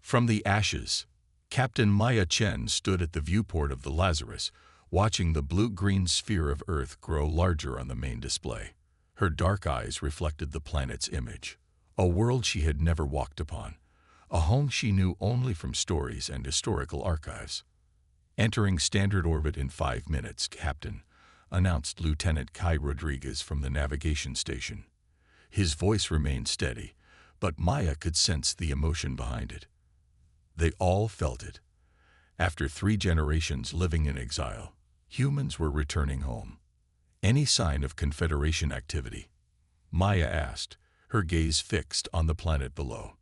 From the ashes, Captain Maya Chen stood at the viewport of the Lazarus, watching the blue-green sphere of Earth grow larger on the main display. Her dark eyes reflected the planet's image, a world she had never walked upon, a home she knew only from stories and historical archives. "Entering standard orbit in 5 minutes, Captain," announced Lieutenant Kai Rodriguez from the navigation station. His voice remained steady, but Maya could sense the emotion behind it. They all felt it. After 3 generations living in exile, humans were returning home. "Any sign of Confederation activity?" Maya asked, her gaze fixed on the planet below.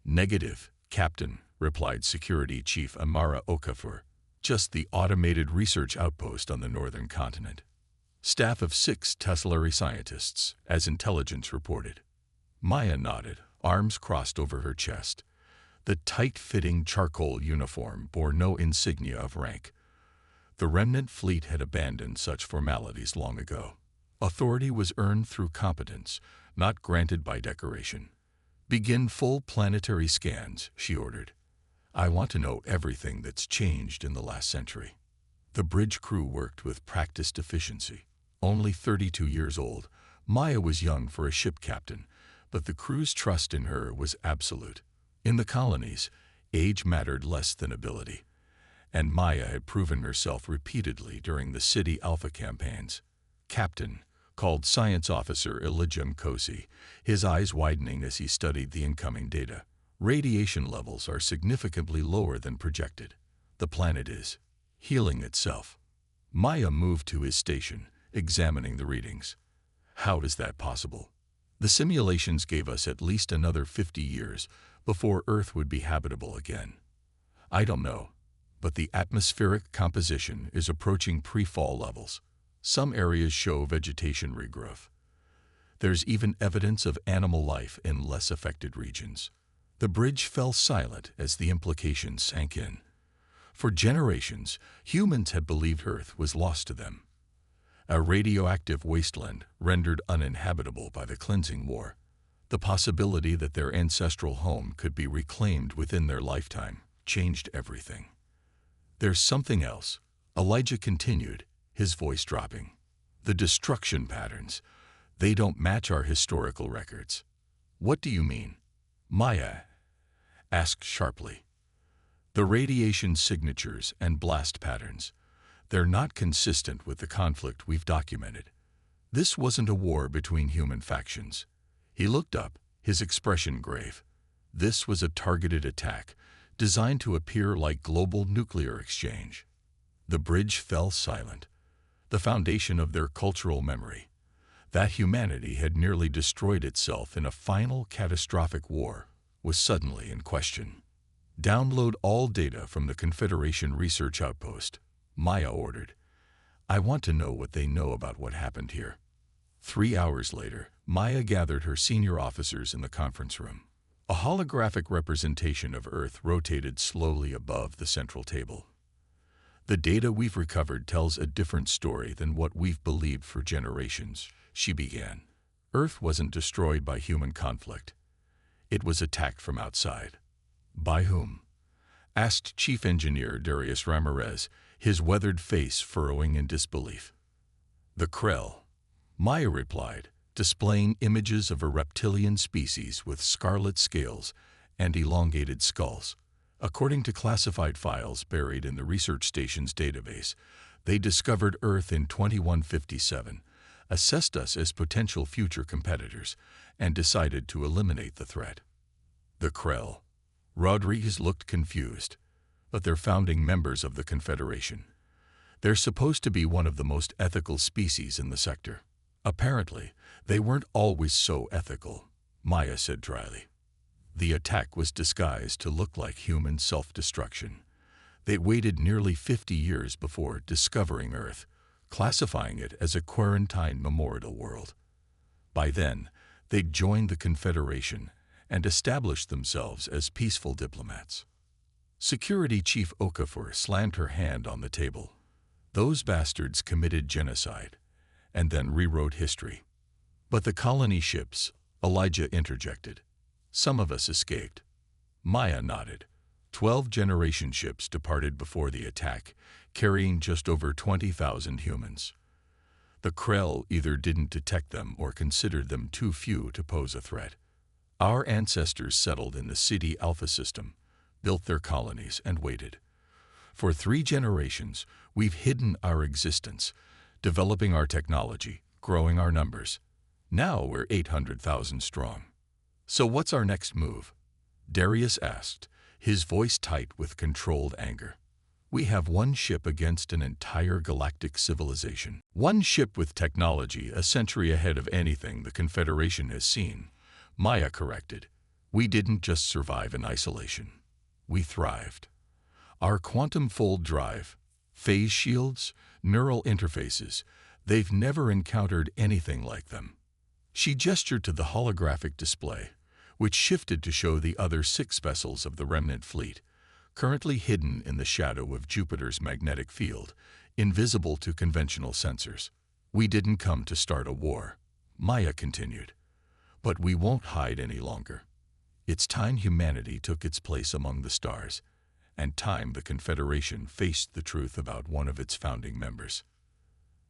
"Negative, Captain," replied Security Chief Amara Okafor. "Just the automated research outpost on the northern continent. Staff of 6 Tessellary scientists, as intelligence reported." Maya nodded, arms crossed over her chest. The tight-fitting charcoal uniform bore no insignia of rank. The remnant fleet had abandoned such formalities long ago. Authority was earned through competence, not granted by decoration. "Begin full planetary scans," she ordered. "I want to know everything that's changed in the last century." The bridge crew worked with practiced efficiency. Only 32 years old, Maya was young for a ship captain, but the crew's trust in her was absolute. In the colonies, age mattered less than ability, and Maya had proven herself repeatedly during the City Alpha campaigns. "Captain," called Science Officer Elijah Mkosi, his eyes widening as he studied the incoming data. "Radiation levels are significantly lower than projected. The planet is healing itself." Maya moved to his station, examining the readings. "How is that possible?" "The simulations gave us at least another 50 years before Earth would be habitable again." "I don't know, but the atmospheric composition is approaching pre-fall levels. Some areas show vegetation regrowth. There's even evidence of animal life in less affected regions." The bridge fell silent as the implications sank in. For generations, humans had believed Earth was lost to them, a radioactive wasteland rendered uninhabitable by the cleansing war. The possibility that their ancestral home could be reclaimed within their lifetime changed everything. "There's something else," Elijah continued, his voice dropping. "The destruction patterns. They don't match our historical records." "What do you mean?" Maya asked sharply. "The radiation signatures and blast patterns. They're not consistent with the conflict we've documented. This wasn't a war between human factions." He looked up, his expression grave. "This was a targeted attack, designed to appear like global nuclear exchange." The bridge fell silent, the foundation of their cultural memory. That humanity had nearly destroyed itself in a final catastrophic war was suddenly in question. "Download all data from the Confederation Research Outpost," Maya ordered. "I want to know what they know about what happened here." 3 hours later, Maya gathered her senior officers in the conference room. A holographic representation of Earth rotated slowly above the central table. "The data we've recovered tells a different story than what we've believed for generations," she began. "Earth wasn't destroyed by human conflict. It was attacked from outside." "By whom?" asked Chief Engineer Darius Ramirez, his weathered face furrowing in disbelief. "The Krell," Maya replied, displaying images of a reptilian species with scarlet scales and elongated skulls. "According to classified files buried in the research station's database, they discovered Earth in 2157, assessed us as potential future competitors, and decided to eliminate the threat." "The Krell." Rodriguez looked confused. "But they're founding members of the Confederation. They're supposed to be one of the most ethical species in the sector." "Apparently, they weren't always so ethical," Maya said dryly. "The attack was disguised to look like human self-destruction. They waited nearly 50 years before discovering Earth, classifying it as a quarantine memorial world. By then, they'd joined the Confederation and established themselves as peaceful diplomats." Security Chief Okafor slammed her hand on the table. "Those bastards committed genocide, and then rewrote history." "But the colony ships," Elijah interjected. "Some of us escaped." Maya nodded, 12 generation ships departed before the attack, carrying just over 20,000 humans. The Krell either didn't detect them or considered them too few to pose a threat. Our ancestors settled in the City Alpha system, built their colonies, and waited. For 3 generations, we've hidden our existence, developing our technology, growing our numbers. Now we're 800,000 strong. So what's our next move? Darius asked, his voice tight with controlled anger. We have one ship against an entire galactic civilization. One ship with technology a century ahead of anything the Confederation has seen. Maya corrected. We didn't just survive in isolation. We thrived. Our quantum fold drive, phase shields, neural interfaces, they've never encountered anything like them. She gestured to the holographic display, which shifted to show the other 6 vessels of the remnant fleet, currently hidden in the shadow of Jupiter's magnetic field, invisible to conventional sensors. We didn't come to start a war, Maya continued. But we won't hide any longer. It's time humanity took its place among the stars, and time the Confederation faced the truth about one of its founding members.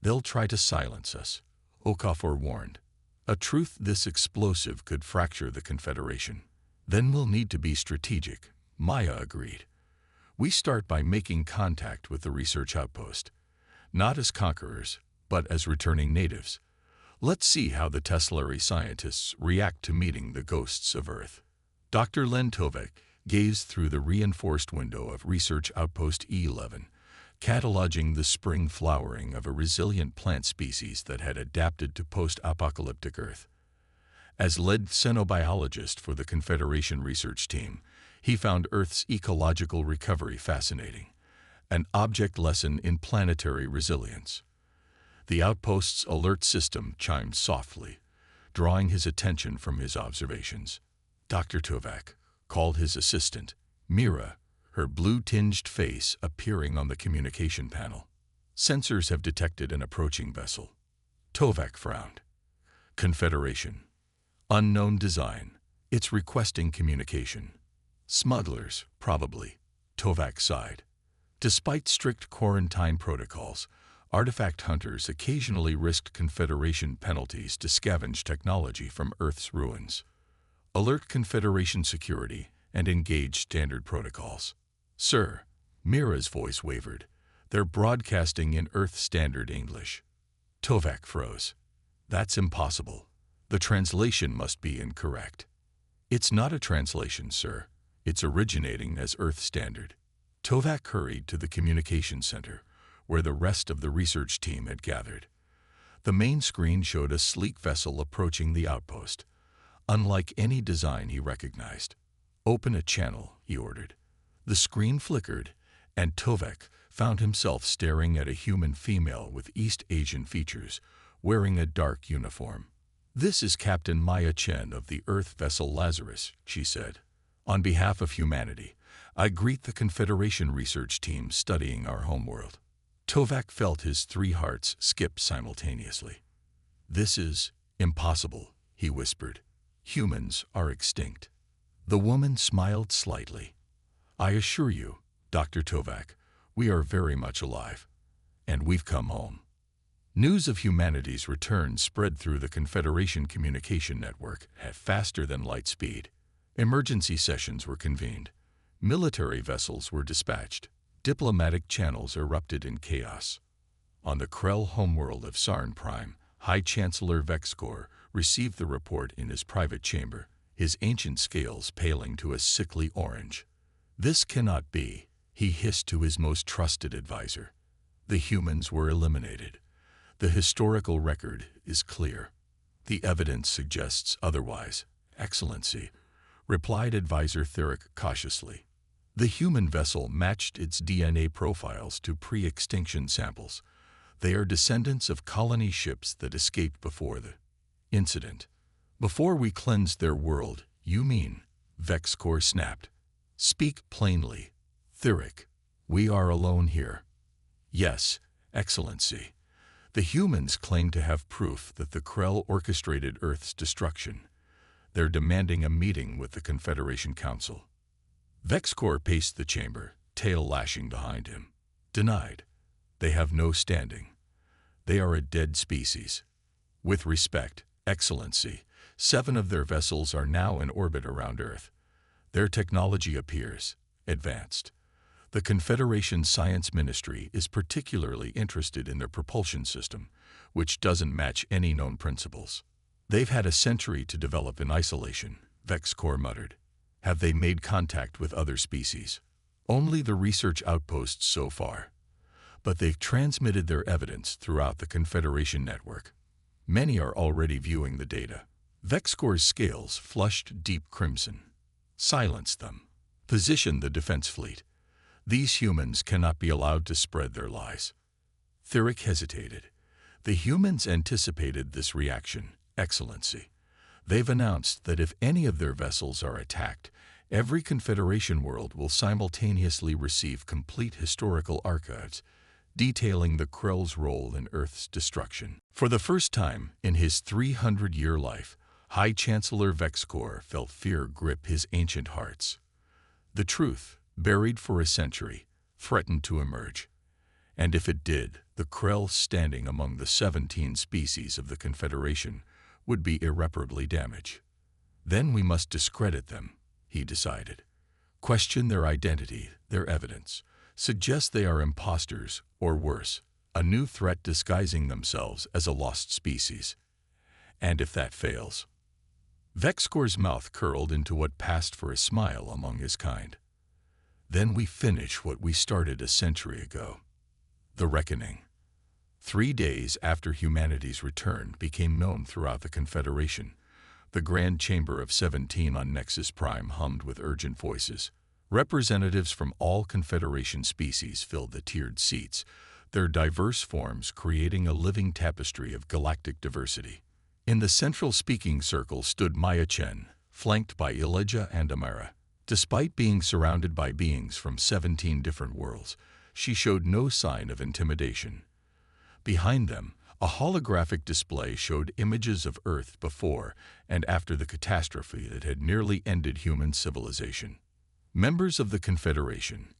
They'll try to silence us, Okafor warned. A truth this explosive could fracture the Confederation. Then we'll need to be strategic, Maya agreed. We start by making contact with the research outpost, not as conquerors, but as returning natives. Let's see how the Teslari scientists react to meeting the ghosts of Earth. Dr. Len Tovek gazed through the reinforced window of Research Outpost E11, cataloging the spring flowering of a resilient plant species that had adapted to post-apocalyptic Earth. As lead xenobiologist for the Confederation research team, he found Earth's ecological recovery fascinating, an object lesson in planetary resilience. The outpost's alert system chimed softly, drawing his attention from his observations. Dr. Tovak called his assistant, Mira, her blue-tinged face appearing on the communication panel. Sensors have detected an approaching vessel. Tovak frowned. Confederation. Unknown design. It's requesting communication. Smugglers, probably. Tovak sighed. Despite strict quarantine protocols, artifact hunters occasionally risked Confederation penalties to scavenge technology from Earth's ruins. Alert Confederation security and engage standard protocols. Sir, Mira's voice wavered. They're broadcasting in Earth Standard English. Tovak froze. That's impossible. The translation must be incorrect. It's not a translation, sir. It's originating as Earth Standard. Tovak hurried to the communication center, where the rest of the research team had gathered. The main screen showed a sleek vessel approaching the outpost, unlike any design he recognized. Open a channel, he ordered. The screen flickered, and Tovak found himself staring at a human female with East Asian features, wearing a dark uniform. This is Captain Maya Chen of the Earth vessel Lazarus, she said. On behalf of humanity, I greet the Confederation research team studying our homeworld. Tovak felt his 3 hearts skip simultaneously. This is impossible, he whispered. Humans are extinct. The woman smiled slightly. I assure you, Dr. Tovak, we are very much alive. And we've come home. News of humanity's return spread through the Confederation communication network at faster than light speed. Emergency sessions were convened. Military vessels were dispatched. Diplomatic channels erupted in chaos. On the Krell homeworld of Sarn Prime, High Chancellor Vexcor received the report in his private chamber, his ancient scales paling to a sickly orange. This cannot be, he hissed to his most trusted advisor. The humans were eliminated. The historical record is clear. The evidence suggests otherwise, Excellency, replied Advisor Theric cautiously. The human vessel matched its DNA profiles to pre-extinction samples. They are descendants of colony ships that escaped before the incident. Before we cleansed their world, you mean? Vexcor snapped. Speak plainly. Theric, we are alone here. Yes, Excellency. The humans claim to have proof that the Krell orchestrated Earth's destruction. They're demanding a meeting with the Confederation Council. Vexcor paced the chamber, tail lashing behind him. Denied. They have no standing. They are a dead species. With respect, Excellency, 7 of their vessels are now in orbit around Earth. Their technology appears advanced. The Confederation Science Ministry is particularly interested in their propulsion system, which doesn't match any known principles. They've had a century to develop in isolation, Vexcor muttered. Have they made contact with other species? Only the research outposts so far. But they've transmitted their evidence throughout the Confederation network. Many are already viewing the data. Vexcor's scales flushed deep crimson. Silence them. Position the defense fleet. These humans cannot be allowed to spread their lies. Theric hesitated. The humans anticipated this reaction, Excellency. They've announced that if any of their vessels are attacked, every Confederation world will simultaneously receive complete historical archives detailing the Krell's role in Earth's destruction. For the first time in his 300-year life, High Chancellor Vexcor felt fear grip his ancient hearts. The truth, buried for a century, threatened to emerge. And if it did, the Krell standing among the 17 species of the Confederation would be irreparably damaged. Then we must discredit them, he decided. Question their identity, their evidence. Suggest they are imposters, or worse, a new threat disguising themselves as a lost species. And if that fails? Vexcor's mouth curled into what passed for a smile among his kind. Then we finish what we started a century ago. The reckoning. 3 days after humanity's return became known throughout the Confederation, the Grand Chamber of 17 on Nexus Prime hummed with urgent voices. Representatives from all Confederation species filled the tiered seats, their diverse forms creating a living tapestry of galactic diversity. In the central speaking circle stood Maya Chen, flanked by Elijah and Amara. Despite being surrounded by beings from 17 different worlds, she showed no sign of intimidation. Behind them, a holographic display showed images of Earth before and after the catastrophe that had nearly ended human civilization. Members of the Confederation,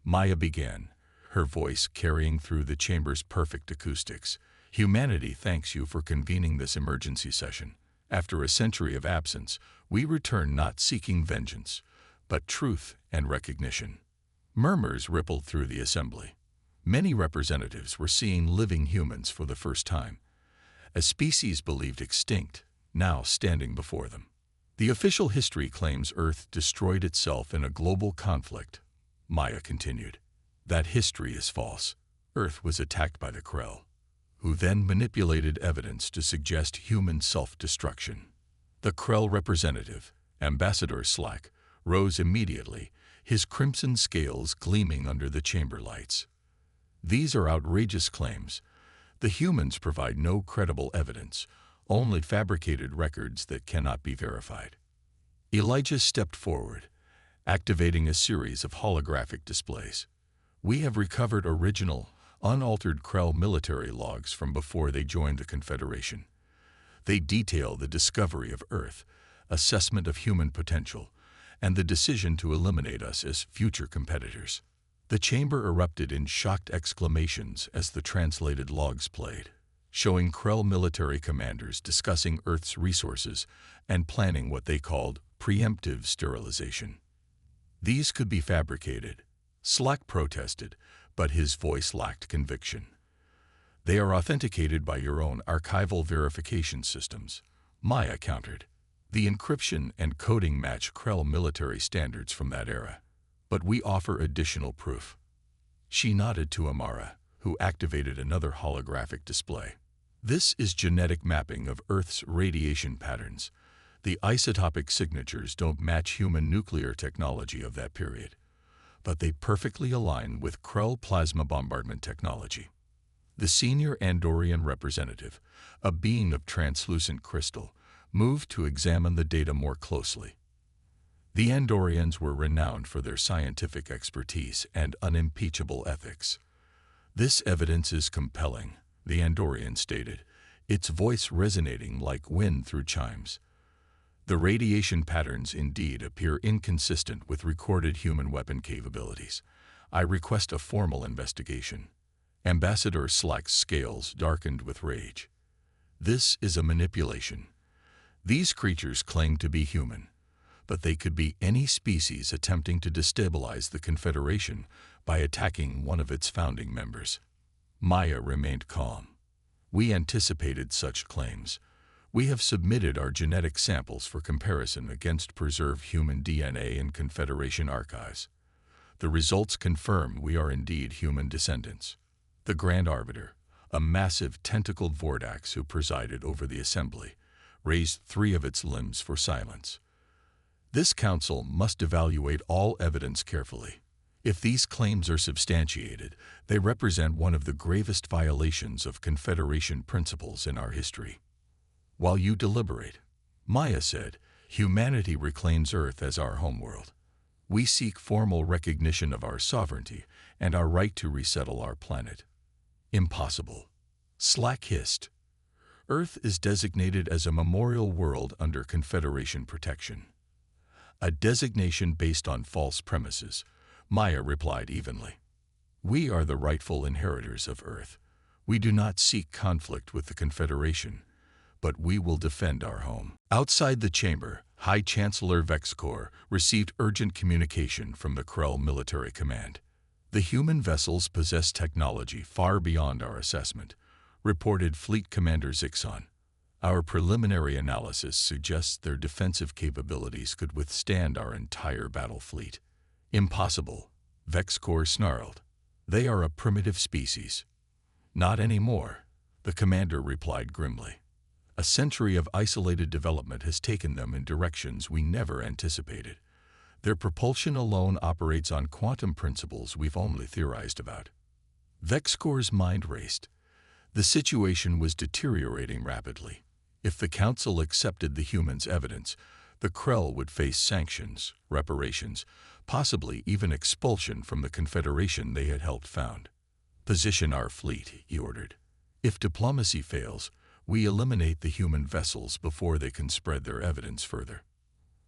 Maya began, her voice carrying through the chamber's perfect acoustics. Humanity thanks you for convening this emergency session. After a century of absence, we return not seeking vengeance, but truth and recognition. Murmurs rippled through the assembly. Many representatives were seeing living humans for the first time, a species believed extinct, now standing before them. The official history claims Earth destroyed itself in a global conflict, Maya continued. That history is false. Earth was attacked by the Krell, who then manipulated evidence to suggest human self-destruction. The Krell representative, Ambassador Slack, rose immediately, his crimson scales gleaming under the chamber lights. These are outrageous claims. The humans provide no credible evidence, only fabricated records that cannot be verified. Elijah stepped forward, activating a series of holographic displays. We have recovered original, unaltered Krell military logs from before they joined the Confederation. They detail the discovery of Earth, assessment of human potential, and the decision to eliminate us as future competitors. The chamber erupted in shocked exclamations as the translated logs played, showing Krell military commanders discussing Earth's resources and planning what they called preemptive sterilization. These could be fabricated. Slack protested, but his voice lacked conviction. They are authenticated by your own archival verification systems, Maya countered. The encryption and coding match Krell military standards from that era, but we offer additional proof. She nodded to Amara, who activated another holographic display. This is genetic mapping of Earth's radiation patterns. The isotopic signatures don't match human nuclear technology of that period, but they perfectly align with Krell plasma bombardment technology. The senior Andorian representative, a being of translucent crystal, moved to examine the data more closely. The Andorians were renowned for their scientific expertise and unimpeachable ethics. This evidence is compelling, the Andorian stated, its voice resonating like wind through chimes. The radiation patterns indeed appear inconsistent with recorded human weapon capabilities. I request a formal investigation. Ambassador Slack's scales darkened with rage. This is a manipulation. These creatures claim to be human, but they could be any species attempting to destabilize the Confederation by attacking one of its founding members. Maya remained calm. We anticipated such claims. We have submitted our genetic samples for comparison against preserved human DNA in Confederation archives. The results confirm we are indeed human descendants. The Grand Arbiter, a massive tentacled vortex who presided over the assembly, raised 3 of its limbs for silence. This council must evaluate all evidence carefully. If these claims are substantiated, they represent one of the gravest violations of Confederation principles in our history. While you deliberate, Maya said, humanity reclaims Earth as our homeworld. We seek formal recognition of our sovereignty and our right to resettle our planet. Impossible. Slack hissed. Earth is designated as a memorial world under Confederation protection. A designation based on false premises, Maya replied evenly. We are the rightful inheritors of Earth. We do not seek conflict with the Confederation, but we will defend our home. Outside the chamber, High Chancellor Vexcor received urgent communication from the Krell Military Command. The human vessels possess technology far beyond our assessment, reported Fleet Commander Zixon. Our preliminary analysis suggests their defensive capabilities could withstand our entire battle fleet. Impossible, Vexcor snarled. They are a primitive species. Not anymore, the commander replied grimly. A century of isolated development has taken them in directions we never anticipated. Their propulsion alone operates on quantum principles we've only theorized about. Vexcor's mind raced. The situation was deteriorating rapidly. If the Council accepted the humans' evidence, the Krell would face sanctions, reparations, possibly even expulsion from the Confederation they had helped found. Position our fleet, he ordered. If diplomacy fails, we eliminate the human vessels before they can spread their evidence further.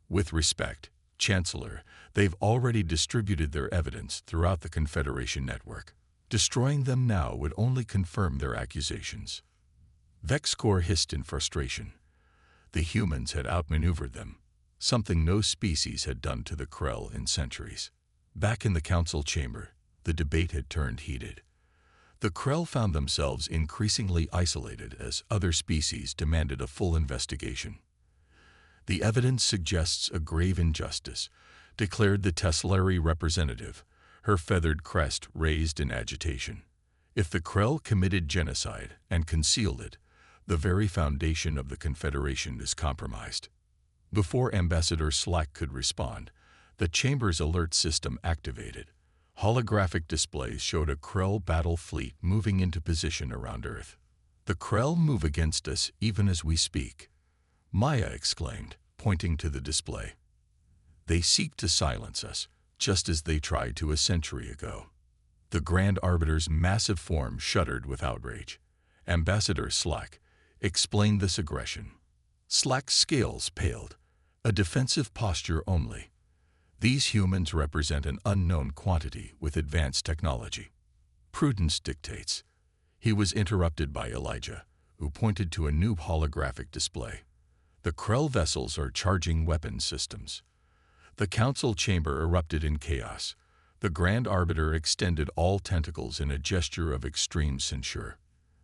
With respect, Chancellor, they've already distributed their evidence throughout the Confederation network. Destroying them now would only confirm their accusations. Vexcor hissed in frustration. The humans had outmaneuvered them, something no species had done to the Krell in centuries. Back in the council chamber, the debate had turned heated. The Krell found themselves increasingly isolated as other species demanded a full investigation. The evidence suggests a grave injustice, declared the Tesslari representative, her feathered crest raised in agitation. If the Krell committed genocide and concealed it, the very foundation of the Confederation is compromised. Before Ambassador Slack could respond, the chamber's alert system activated. Holographic displays showed a Krell battle fleet moving into position around Earth. The Krell move against us even as we speak, Maya exclaimed, pointing to the display. They seek to silence us, just as they tried to a century ago. The Grand Arbiter's massive form shuddered with outrage. Ambassador Slack explained this aggression. Slack's scales paled. A defensive posture only. These humans represent an unknown quantity with advanced technology. Prudence dictates. He was interrupted by Elijah, who pointed to a new holographic display. The Krell vessels are charging weapon systems. The council chamber erupted in chaos. The Grand Arbiter extended all tentacles in a gesture of extreme censure.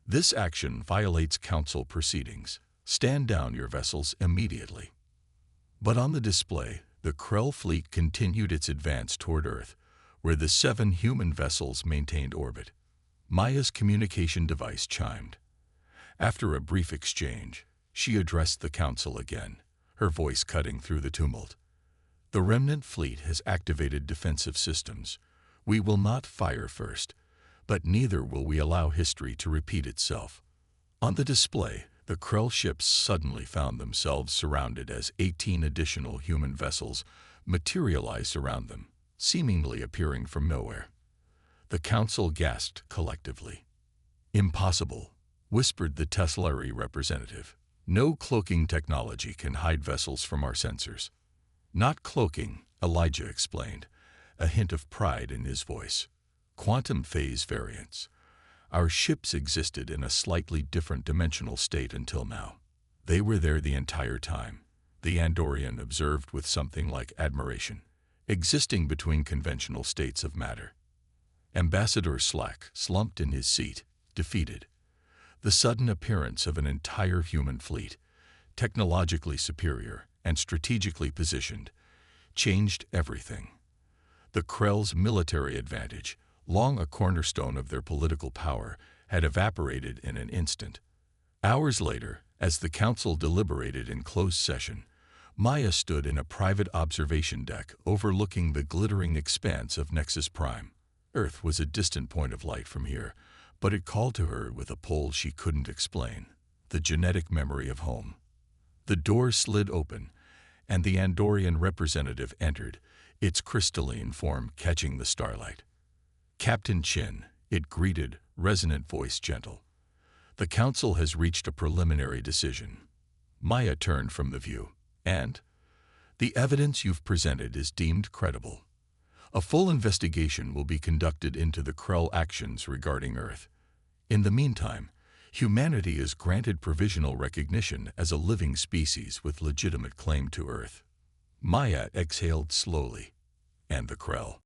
This action violates council proceedings. Stand down, your vessels, immediately. But on the display, the Krell fleet continued its advance toward Earth, where the 7 human vessels maintained orbit. Maya's communication device chimed. After a brief exchange, she addressed the council again, her voice cutting through the tumult. The remnant fleet has activated defensive systems. We will not fire first, but neither will we allow history to repeat itself. On the display, the Krell ships suddenly found themselves surrounded as 18 additional human vessels materialized around them, seemingly appearing from nowhere. The council gasped collectively. Impossible, whispered the Tesslari representative. No cloaking technology can hide vessels from our sensors. Not cloaking, Elijah explained, a hint of pride in his voice. Quantum phase variance. Our ships existed in a slightly different dimensional state until now. They were there the entire time, the Andorian observed with something like admiration, existing between conventional states of matter. Ambassador Slack slumped in his seat, defeated. The sudden appearance of an entire human fleet, technologically superior and strategically positioned, changed everything. The Krell's military advantage, long a cornerstone of their political power, had evaporated in an instant. Hours later, as the council deliberated in closed session, Maya stood in a private observation deck overlooking the glittering expanse of Nexus Prime. Earth was a distant point of light from here, but it called to her with a pull she couldn't explain, the genetic memory of home. The door slid open, and the Andorian representative entered, its crystalline form catching the starlight. Captain Chin, it greeted, resonant voice gentle. The council has reached a preliminary decision. Maya turned from the view, and the evidence you've presented is deemed credible. A full investigation will be conducted into the Krell actions regarding Earth. In the meantime, humanity is granted provisional recognition as a living species with legitimate claim to Earth. Maya exhaled slowly, and the Krell